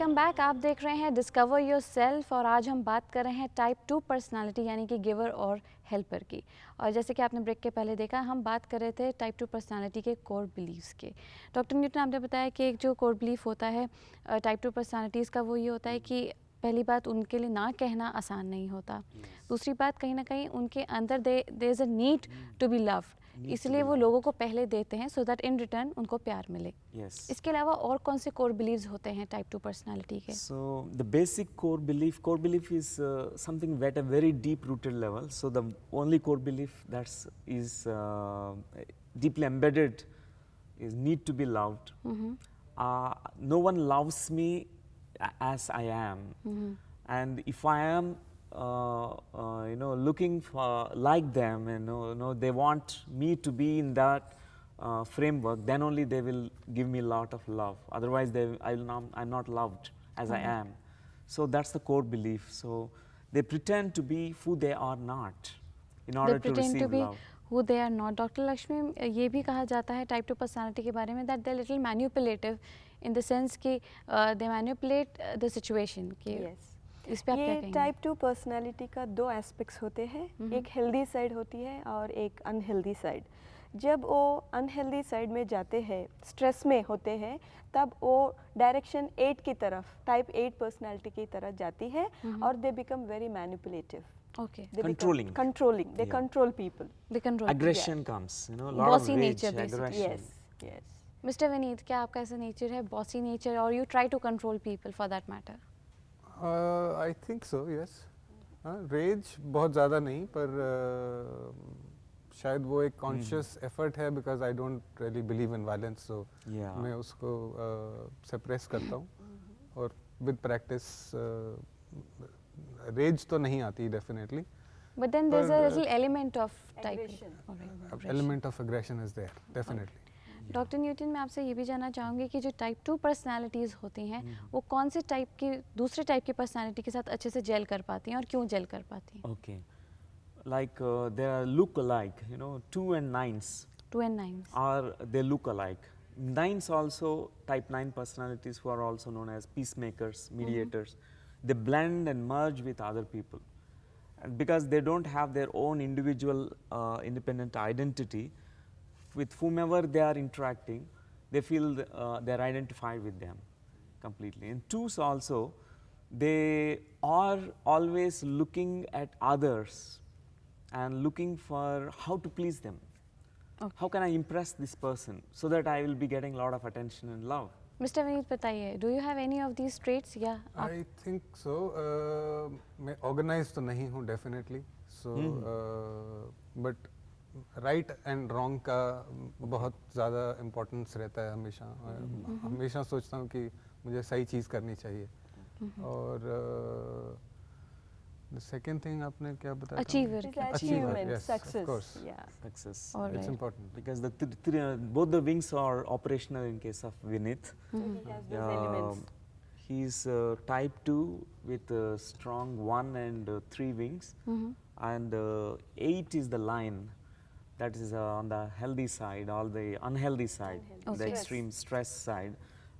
Welcome back. आप देख रहे हैं डिस्कवर योरसेल्फ और आज हम बात कर रहे हैं टाइप 2 पर्सनालिटी यानी कि गिवर और हेल्पर की। और जैसे कि आपने ब्रेक के पहले देखा, हम बात कर रहे थे टाइप 2 पर्सनालिटी के कोर बिलीव्स के। डॉक्टर न्यूटन, आपने बताया कि एक जो कोर बिलीफ होता है टाइप 2 पर्सनालिटीज़ का, वो ये होता है कि पहली बात, उनके लिए ना कहना आसान नहीं होता। दूसरी बात, कहीं ना कहीं उनके अंदर there is a need to be loved, इसलिए वो लोगों को पहले देते हैं सो दैट इन रिटर्न उनको प्यार मिले। इसके अलावा और कौन से कोर बिलीव्स होते हैं टाइप 2 पर्सनालिटी के? So the basic core belief is something at a very deep rooted level. So the only core belief is deeply embedded is need to be loved. No one loves me as I am, and if I am looking for like them, and they want me to be in that framework, then only they will give me a lot of love. Otherwise, I'm not loved as I am. So that's the core belief. So they pretend to be who they are not in order to receive love. Who they are not. Doctor Lakshmi, ये भी कहा जाता है type 2 personality के बारे में that they little manipulative in the sense कि दे manipulate the situation कि इस पे आप क्या कहेंगे? ये टाइप 2 पर्सनालिटी का दो एस्पेक्ट्स होते हैं, एक हेल्दी साइड होती है और एक अनहेल्दी साइड। जब वो अनहेल्दी साइड में जाते हैं, स्ट्रेस में होते हैं, तब वो डायरेक्शन 8 की तरफ, टाइप 8 पर्सनालिटी की तरफ जाती है और they become very manipulative. Okay. Controlling. They control people. They control. Aggression comes, lot bossy of rage, nature basically. aggression. Yes. Mr. Vineet, क्या आपका ऐसा नेचर है, बॉसी नेचर, और you try to control people for that matter? I think so, yes. Rage बहुत ज़्यादा नहीं, पर शायद वो एक conscious effort है, because I don't really believe in violence, so मैं उसको suppress करता हूँ, और with practice rage तो नहीं आती definitely. But then there's a little element of aggression. Element of aggression is there, definitely. Doctor Newton, मैं आपसे ये भी जानना चाहूँगी कि जो टाइप 2 पर्सनालिटीज़ होती हैं, वो कौन से टाइप की, दूसरे टाइप की पर्सनालिटी के साथ अच्छे से जेल कर पाती हैं और क्यों जेल कर पाती हैं? Okay, like they are look alike, 2 and 9s. 2 and 9s. Or they look alike. 9s also, type 9 personalities who are also known as peacemakers, mediators. They blend and merge with other people, and because they don't have their own individual independent identity, with whomever they are interacting, they feel they are identified with them completely. And 2s also, they are always looking at others and looking for how to please them. Okay. How can I impress this person so that I will be getting a lot of attention and love? Mr. Vineet, बताइए, do you have any of these traits? या I think so. मैं organized तो नहीं हूँ definitely. So, but right and wrong का बहुत ज़्यादा importance रहता है हमेशा. हमेशा सोचता हूँ कि मुझे सही चीज़ करनी चाहिए. और the second thing आपने क्या बताया? Achievement, yes, success. Of course. Yeah. Success. It's important. Because both the wings are operational in case of Vineet. So he has those elements. He's type 2 with strong 1 and 3 wings, and 8 is the line that is on the healthy side, or the unhealthy side, the extreme stress side.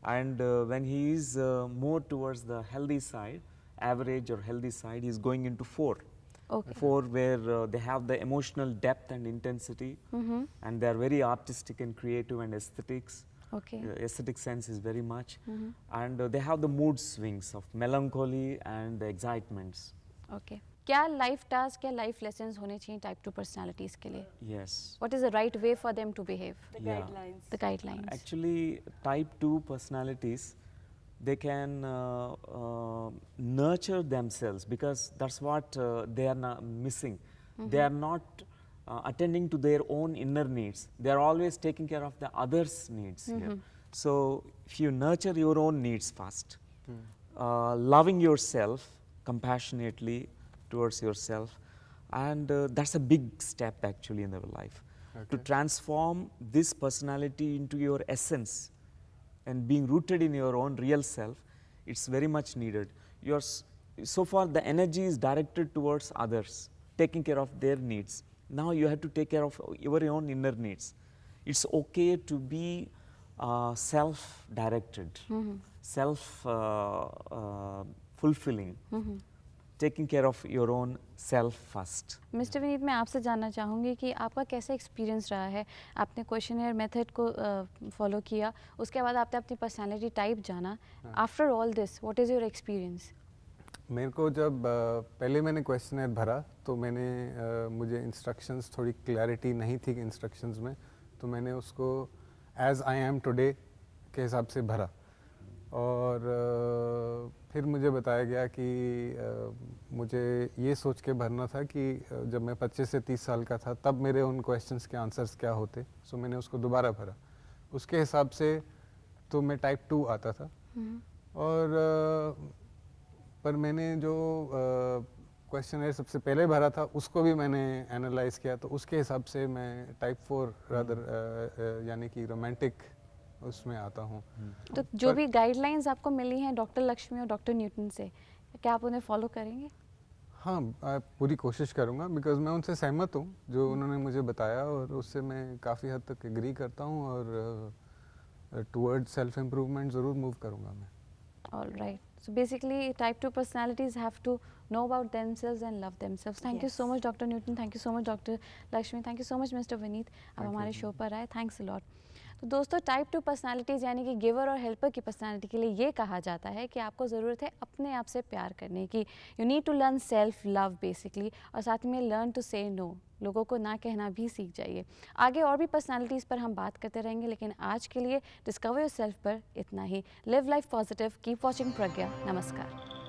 And when he is more towards the healthy side, average or healthy side, he's going into 4. Okay. 4 where they have the emotional depth and intensity, and they are very artistic and creative and aesthetics. Okay. Aesthetic sense is very much, and they have the mood swings of melancholy and the excitements. Okay. क्या life task या life lessons होने चाहिए type 2 personalities के लिए? Yes. What is the right way for them to behave? The Yeah. guidelines. The guidelines. Actually, type 2 personalities, they can nurture themselves, because that's what they are missing. They are not attending to their own inner needs. They are always taking care of the others' needs here. So if you nurture your own needs first, loving yourself compassionately towards yourself, and that's a big step actually in our life. Okay. To transform this personality into your essence and being rooted in your own real self, it's very much needed. So far the energy is directed towards others, taking care of their needs. Now you have to take care of your own inner needs. It's okay to be self-directed. fulfilling, taking care of your own self first. Mister Vineet, मैं आपसे जानना चाहूँगी कि आपका कैसा experience रहा है। आपने क्वेश्चनर मेथड को फॉलो किया, उसके बाद आपने अपनी पर्सनालिटी टाइप जाना। After all this what is your experience? मेरे को जब पहले मैंने क्वेश्चनर भरा तो मैंने मुझे इंस्ट्रक्शंस थोड़ी क्लैरिटी नहीं थी इंस्ट्रक्शंस में, तो मैंने उसको एज आई एम टुडे के हिसाब से भरा। और फिर मुझे बताया गया कि मुझे ये सोच के भरना था कि जब मैं 25 से 30 साल का था तब मेरे उन क्वेश्चंस के आंसर्स क्या होते। सो मैंने उसको दोबारा भरा, उसके हिसाब से तो मैं टाइप 2 आता था। और पर मैंने जो क्वेश्चनर सबसे पहले भरा था उसको भी मैंने एनालाइज किया, तो उसके हिसाब से मैं टाइप 4 रादर यानी कि रोमांटिक उसमें आता हूँ। तो जो भी गाइडलाइंस आपको मिली हैं डॉक्टर लक्ष्मी और डॉक्टर न्यूटन से, क्या आप उन्हें फॉलो करेंगे? हाँ, पूरी कोशिश करूँगा, बिकॉज मैं उनसे सहमत हूँ जो उन्होंने मुझे बताया, और उससे मैं काफ़ी हद तक एग्री करता हूँ, और टुवर्ड सेल्फ इम्प्रूवमेंट ज़रूर मूव करूँगा मैं। All right. So basically, type 2 personalities have to know about themselves and love themselves. Thank you so much, Dr. Newton. Thank you so much, Dr. Lakshmi. Thank you so much, Mr. Vineet. आप हमारे show पर आए, thanks a lot. तो दोस्तों, type 2 personalities यानी कि giver और helper की पर्सनालिटी के लिए ये कहा जाता है कि आपको ज़रूरत है अपने आप से प्यार करने की। You need to learn self love basically, और साथ में लर्न टू से नो, लोगों को ना कहना भी सीख जाइए। आगे और भी पर्सनालिटीज़ पर हम बात करते रहेंगे, लेकिन आज के लिए डिस्कवर योरसेल्फ पर इतना ही। Live life positive, keep watching Pragya. नमस्कार।